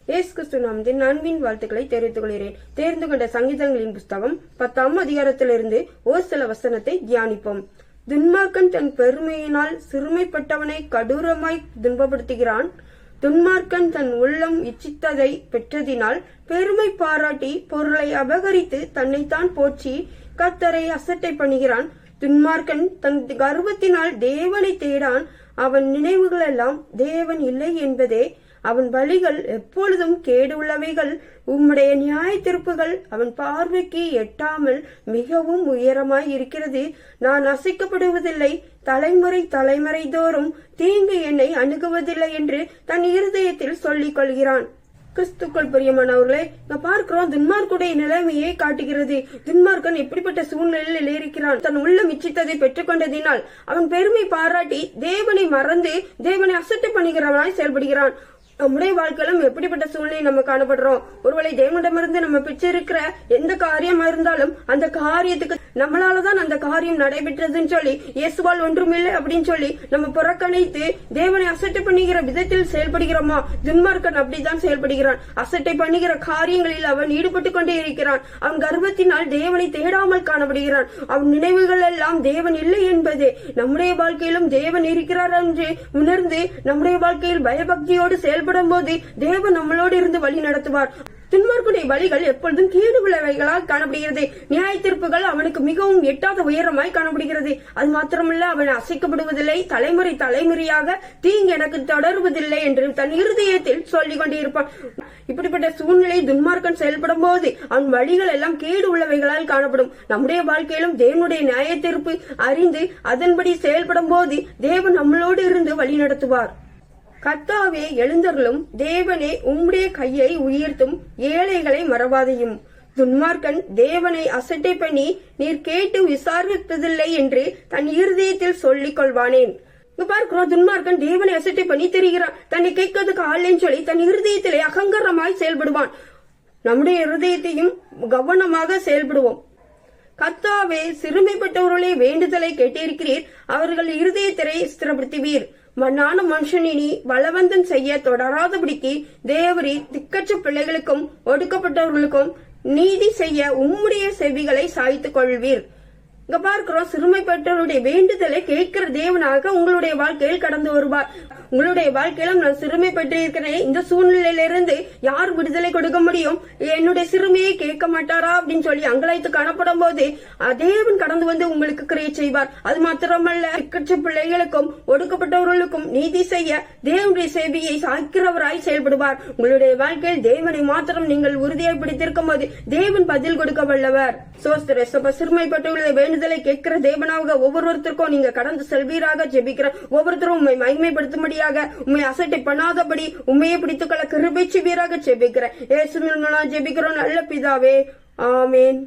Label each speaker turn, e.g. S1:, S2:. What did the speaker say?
S1: இயேசு கிறிஸ்து நாமத்தின் அன்பின் வாழ்த்துக்களை தெரிவித்துக் கொள்கிறேன். தேர்ந்து கொண்ட சங்கீதங்களின் புஸ்தகம் 10ஆம் அதிகாரத்திலிருந்து ஒரு சில வசனத்தை தியானிப்போம். துன்மார்க்கன் தன் பெருமையினால் சிறுமைப்பட்டவனை கடூரமாய் துன்பப்படுத்துகிறான். துன்மார்க்கன் தன் உள்ளம் இச்சித்ததை பெற்றதினால் பெருமை பாராட்டி பொருளை அபகரித்து தன்னைத்தான் போற்றி கர்த்தரை அசட்டை பண்ணுகிறான். துன்மார்க்கன் தன் கர்வத்தினால் தேவனை தேடான். அவன் நினைவுகளெல்லாம் தேவன் இல்லை என்பதே. அவன் வழிகள் எப்பொழுதும் கேடு உள்ளவைகள். உம்முடைய நியாய தீர்ப்புகள் அவன் பார்வைக்கு எட்டாமல் மிகவும் உயரமாய் இருக்கிறது. நான் அசைக்கப்படுவதில்லை, தலைமுறை தோறும் தீங்கு என்னை அணுகுவதில்லை என்று தன் இருதயத்தில் சொல்லிக் கொள்கிறான். கிறிஸ்துக்கள் பிரியமானவர்களே, நான் பார்க்கிறோம் துன்மார்க்குடைய நிலைமையை காட்டுகிறது. துன்மார்க்கன் எப்படிப்பட்ட சூழ்நிலையில் இருக்கிறான். தன் உள்ளம் இச்சித்ததை பெற்றுக் கொண்டதினால் அவன் பெருமை பாராட்டி தேவனை மறந்து தேவனை அசட்டை பண்ணுகிறவனாய் செயல்படுகிறான். நம்முடைய வாழ்க்கையிலும் எப்படிப்பட்ட சூழ்நிலை நம்ம காணப்படுறோம். ஒருவேளை தேவனிடமிருந்து நம்ம பெற்றிருக்கிற எந்த காரியமா இருந்தாலும் அந்த காரியத்துக்கு நம்மளாலதான் அந்த காரியம் நடைபெற்றதுன்னு சொல்லி இயேசுவால் ஒன்றுமில்லை அப்படின்னு சொல்லி நம்ம புறக்கணித்து தேவனை அசட்டை பண்ணுகிற விதத்தில் செயல்படுகிறோமா? துன்மார்க்கன் அப்படித்தான் செயல்படுகிறான். அசட்டை பண்ணுகிற காரியங்களில் அவன் ஈடுபட்டு கொண்டே இருக்கிறான். அவன் கர்வத்தினால் தேவனை தேடாமல் காணப்படுகிறான். அவன் நினைவுகள் எல்லாம் தேவன் இல்லை என்பது. நம்முடைய வாழ்க்கையிலும் தேவன் இருக்கிறார் என்று உணர்ந்து நம்முடைய வாழ்க்கையில் பயபக்தியோடு செயல்படும் போது தேவன் நம்மளோடு இருந்து வழி நடத்துவார். துன்மார்க்குடைய வழிகள் எப்பொழுதும் கேடு உள்ளவைகளால் காணப்படுகிறது. நியாய தீர்ப்புகள் அவனுக்கு மிகவும் எட்டாத உயரமாய் காணப்படுகிறது. அது மாத்திரமல்ல, அவன் அசைக்கப்படுவதில்லை, தலைமுறையாக தீங்கு எனக்கு தொடர்வதில்லை என்று தன் இருதயத்தில் சொல்லிக் கொண்டிருப்பான். இப்படிப்பட்ட சூழ்நிலை துன்மார்க்கன் செயல்படும் போது அவன் வழிகள் எல்லாம் கேடு உள்ளவைகளால் காணப்படும். நம்முடைய வாழ்க்கையிலும் தேவனுடைய நியாய தீர்ப்பு அறிந்து அதன்படி செயல்படும் போது தேவன் நம்மளோடு இருந்து வழி நடத்துவார். கர்த்தாவே எழுந்தருளும், தேவனே உம்முடைய கையை உயர்த்தும், ஏழைகளை மறவாதையும். துன்மார்க்கன் தேவனை அசட்டை பண்ணி நீர் கேட்டு விசாரிப்பதில்லை என்று தன் இருதயத்தில் சொல்லிக் கொள்வானேன். பார்க்கிறோம், துன்மார்க்கன் தேவனை அசட்டை பண்ணி தெரிகிறான். தன்னை கேட்கறதுக்கு ஆள்ன்னு சொல்லி தன் இருதயத்திலே அகங்கரமாய் செயல்படுவான். நம்முடைய இருதயத்தையும் கவனமாக செயல்படுவோம். கர்த்தாவே சிறுமைப்பட்டவர்களே வேண்டுதலை கேட்டிருக்கிறீர், அவர்கள் இருதயத்திரை ஸ்திரப்படுத்துவீர். மண்ணான மனுஷனினி பலவந்தம் செய்ய தொடராதபடிக்கு தேவரி திக்கற்ற பிள்ளைகளுக்கும் ஒடுக்கப்பட்டவர்களுக்கும் நீதி செய்ய உம்முடைய செவிகளை சாய்த்துக் கொள்வீர். இங்க பார்க்கிறோம், சிறுமைப்பட்டவருடைய வேண்டுதலை கேட்கிற தேவனாக உங்களுடைய வாழ்க்கையில் கடந்து வருவார். உங்களுடைய வாழ்க்கையிலும் நான் சிறுமைப்பட்டிருக்கிறேன், இந்த சூழ்நிலையிலிருந்து யார் விடுதலை கொடுக்க முடியும்? என்னுடைய சிறுமையை கேட்க மாட்டாரா அப்படின்னு சொல்லி அங்கலாய்த்து காணப்படும் போது தேவன் கடந்து வந்து உங்களுக்கு கிரியை செய்வார். அது மாத்திரமல்ல, திக்கற்ற பிள்ளைகளுக்கும் ஒடுக்கப்பட்டவர்களுக்கும் நீதி செய்ய தேவனுடைய சேவையை சாய்க்கிறவராய் செயல்படுவார். உங்களுடைய வாழ்க்கையில் தேவனை மாத்திரம் நீங்கள் உறுதியாய் பிடித்திருக்கும் போது தேவன் பதில் கொடுக்க வல்லவர். சிறுமைப்பட்டவர்களை வேண்டுதலை கேட்கிற தேவனாக ஒவ்வொருத்தருக்கும் நீங்க கடந்து செல்வீராக ஜெபிக்கிற ஒவ்வொருத்தரும் உண்மை மகிமைப்படுத்தும்படியாக, உண்மை அசட்டை பண்ணாதபடி உண்மையை பிடித்துக்கொள்ள கிருபை செய்வீராக ஜெபிக்கிறேன். இயேசுவின் மூலம் ஜெபிக்கிறோம் நல்ல பிதாவே, ஆமேன்.